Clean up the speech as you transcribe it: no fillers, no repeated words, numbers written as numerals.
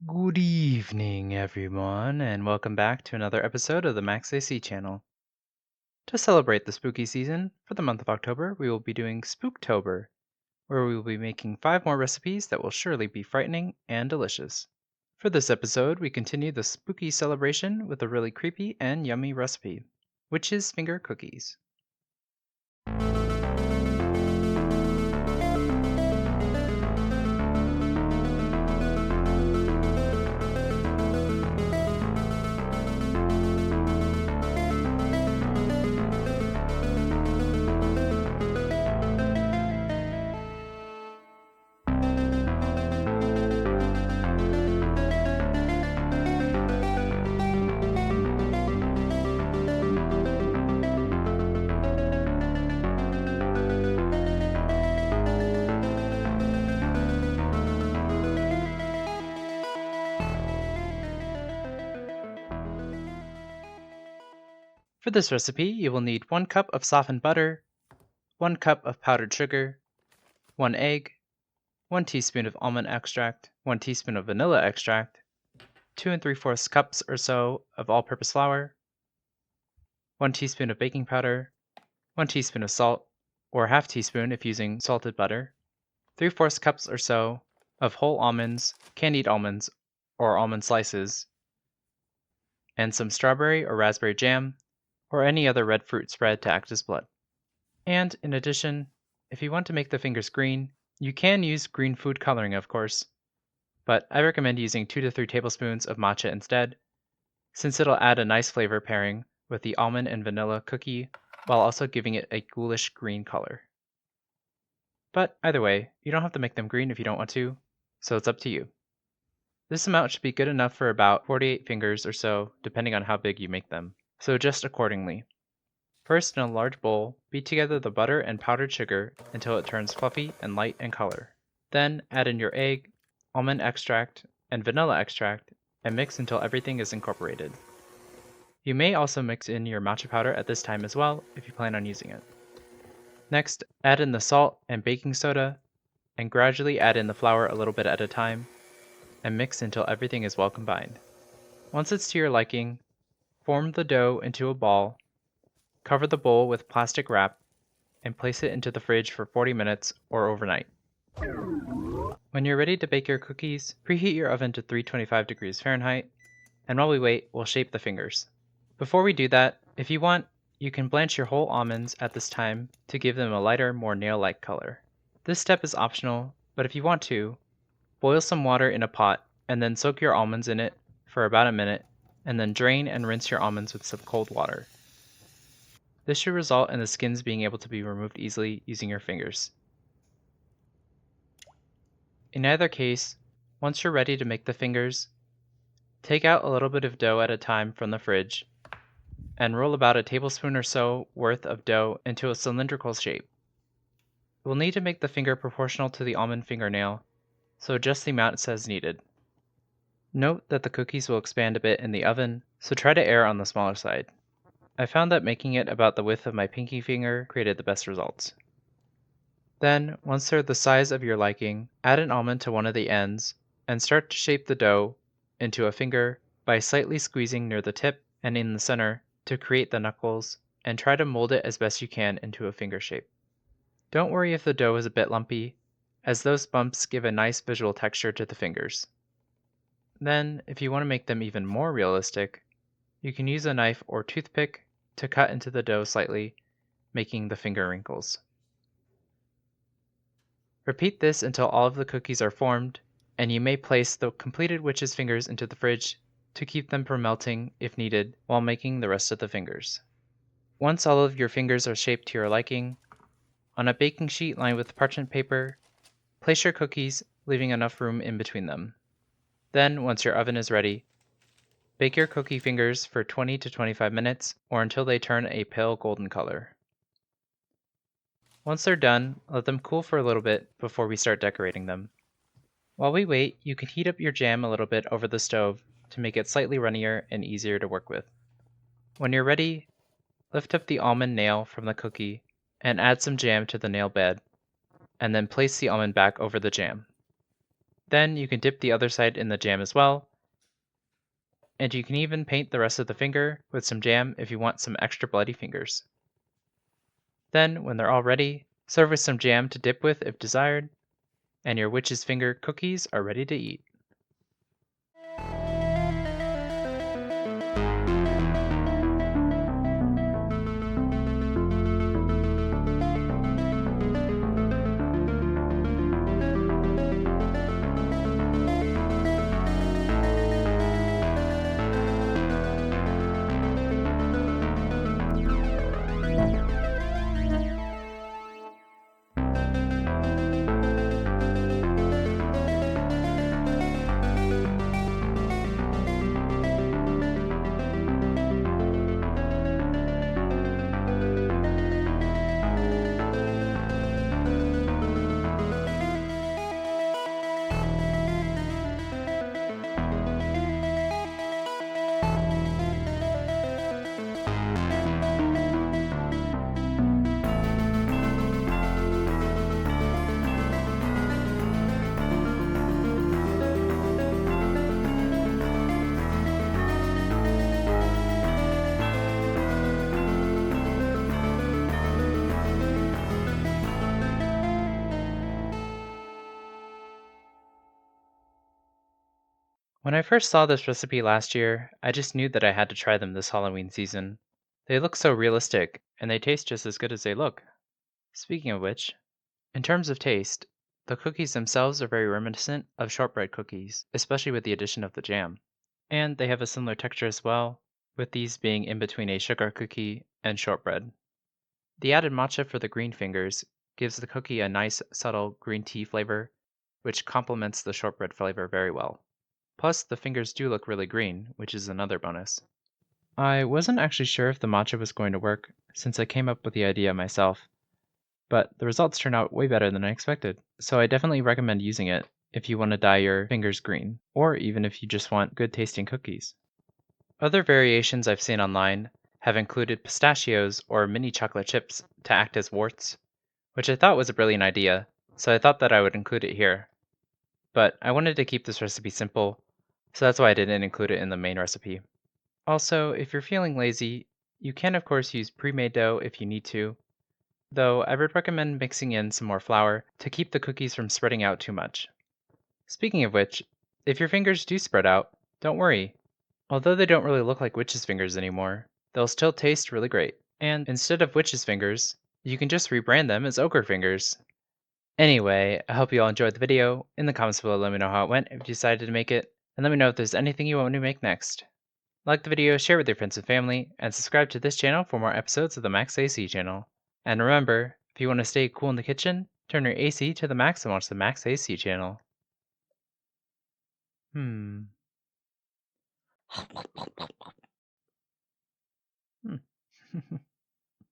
Good evening, everyone, and welcome back to another episode of the Max AC channel. To celebrate the spooky season, for the month of October, we will be doing Spooktober, where we will be making 5 more recipes that will surely be frightening and delicious. For this episode, we continue the spooky celebration with a really creepy and yummy recipe, witch's finger cookies. For this recipe, you will need 1 cup of softened butter, 1 cup of powdered sugar, 1 egg, 1 teaspoon of almond extract, 1 teaspoon of vanilla extract, 2 3/4 cups or so of all-purpose flour, 1 teaspoon of baking powder, 1 teaspoon of salt, or half teaspoon if using salted butter, 3/4 cups or so of whole almonds, candied almonds, or almond slices, and some strawberry or raspberry jam, or any other red fruit spread to act as blood. And in addition, if you want to make the fingers green, you can use green food coloring, of course, but I recommend using 2 to 3 tablespoons of matcha instead, since it'll add a nice flavor pairing with the almond and vanilla cookie while also giving it a ghoulish green color. But either way, you don't have to make them green if you don't want to, so it's up to you. This amount should be good enough for about 48 fingers or so, depending on how big you make them, so adjust accordingly. First, in a large bowl, beat together the butter and powdered sugar until it turns fluffy and light in color. Then add in your egg, almond extract, and vanilla extract, and mix until everything is incorporated. You may also mix in your matcha powder at this time as well if you plan on using it. Next, add in the salt and baking soda, and gradually add in the flour a little bit at a time, and mix until everything is well combined. Once it's to your liking, form the dough into a ball, cover the bowl with plastic wrap, and place it into the fridge for 40 minutes or overnight. When you're ready to bake your cookies, preheat your oven to 325 degrees Fahrenheit, and while we wait, we'll shape the fingers. Before we do that, if you want, you can blanch your whole almonds at this time to give them a lighter, more nail-like color. This step is optional, but if you want to, boil some water in a pot and then soak your almonds in it for about a minute, and then drain and rinse your almonds with some cold water. This should result in the skins being able to be removed easily using your fingers. In either case, once you're ready to make the fingers, take out a little bit of dough at a time from the fridge and roll about a tablespoon or so worth of dough into a cylindrical shape. We'll need to make the finger proportional to the almond fingernail, so adjust the amount as needed. Note that the cookies will expand a bit in the oven, so try to err on the smaller side. I found that making it about the width of my pinky finger created the best results. Then, once they're the size of your liking, add an almond to one of the ends and start to shape the dough into a finger by slightly squeezing near the tip and in the center to create the knuckles, and try to mold it as best you can into a finger shape. Don't worry if the dough is a bit lumpy, as those bumps give a nice visual texture to the fingers. Then, if you want to make them even more realistic, you can use a knife or toothpick to cut into the dough slightly, making the finger wrinkles. Repeat this until all of the cookies are formed, and you may place the completed witch's fingers into the fridge to keep them from melting if needed while making the rest of the fingers. Once all of your fingers are shaped to your liking, on a baking sheet lined with parchment paper, place your cookies, leaving enough room in between them. Then, once your oven is ready, bake your cookie fingers for 20 to 25 minutes or until they turn a pale golden color. Once they're done, let them cool for a little bit before we start decorating them. While we wait, you can heat up your jam a little bit over the stove to make it slightly runnier and easier to work with. When you're ready, lift up the almond nail from the cookie and add some jam to the nail bed, and then place the almond back over the jam. Then you can dip the other side in the jam as well, and you can even paint the rest of the finger with some jam if you want some extra bloody fingers. Then, when they're all ready, serve with some jam to dip with if desired, and your witch's finger cookies are ready to eat. When I first saw this recipe last year, I just knew that I had to try them this Halloween season. They look so realistic, and they taste just as good as they look. Speaking of which, in terms of taste, the cookies themselves are very reminiscent of shortbread cookies, especially with the addition of the jam. And they have a similar texture as well, with these being in between a sugar cookie and shortbread. The added matcha for the green fingers gives the cookie a nice, subtle green tea flavor, which complements the shortbread flavor very well. Plus, the fingers do look really green, which is another bonus. I wasn't actually sure if the matcha was going to work, since I came up with the idea myself, but the results turned out way better than I expected, so I definitely recommend using it if you want to dye your fingers green, or even if you just want good tasting cookies. Other variations I've seen online have included pistachios or mini chocolate chips to act as warts, which I thought was a brilliant idea, so I thought that I would include it here. But I wanted to keep this recipe simple, so that's why I didn't include it in the main recipe. Also, if you're feeling lazy, you can of course use pre-made dough if you need to, though I would recommend mixing in some more flour to keep the cookies from spreading out too much. Speaking of which, if your fingers do spread out, don't worry. Although they don't really look like witch's fingers anymore, they'll still taste really great. And instead of witch's fingers, you can just rebrand them as ochre fingers. Anyway, I hope you all enjoyed the video. In the comments below, let me know how it went if you decided to make it, and let me know if there's anything you want me to make next. Like the video, share with your friends and family, and subscribe to this channel for more episodes of the Max AC channel. And remember, if you want to stay cool in the kitchen, turn your AC to the max and watch the Max AC channel. Hmm.